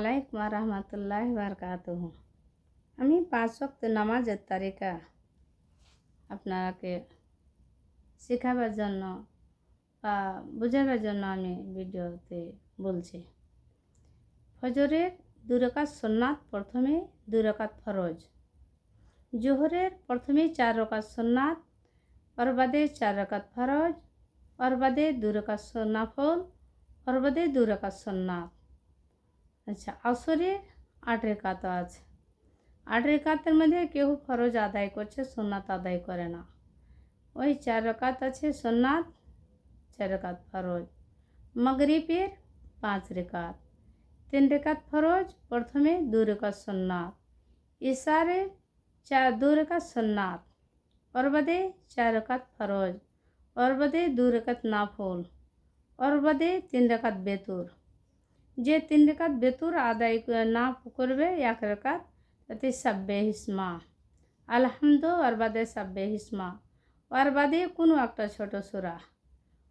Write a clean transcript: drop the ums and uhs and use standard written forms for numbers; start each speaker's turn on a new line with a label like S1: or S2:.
S1: আলাইকুম রহমতুল্লাহ বারকাতুহু। আমি 5 ওয়াক্ত নামাজের তালিকা আপনাকে শেখাবার জন্য বা বোঝাবার জন্য আমি ভিডিওতে বলছি। ফজরের 2 রাকাত সুন্নাত, প্রথমে 2 রাকাত ফরজ। জোহরের প্রথমে 4 রাকাত সুন্নাত, ওর বাদে 4 রাকাত ফরজ, ওর বাদে 2 রাকাত নফল, ওর বাদে 2 রাকাত সুন্নাত। আচ্ছা, আসরে 8 রেখাত আছে। 8 রেখাতের মধ্যে কেউ ফরজ আদায় করছে, সুন্নাত আদায় করে না। ওই 4 রাকাত আছে সুন্নাত, 4 রাকাত ফরজ। মাগরিবের 5 রেখাত, 3 রেখাত ফরজ, প্রথমে 2 রেখাত সুন্নাত। ইশারে 2 রেখাত সুন্নাত, ওর বাদে 4 রেখাত ফরজ, ওর বাদে 2 রেখাত নফল, ওর বাদে 3 রেখাত বেতুর। যে 3 রেখাত বেতুর আদায় না করবে 1 রেখাত, তাতে সাব্বে হিসমা, আলহামদু, ওর বাদে সাব্বে হিসমা, ওর বাদে কোনো একটা ছোট সূরা।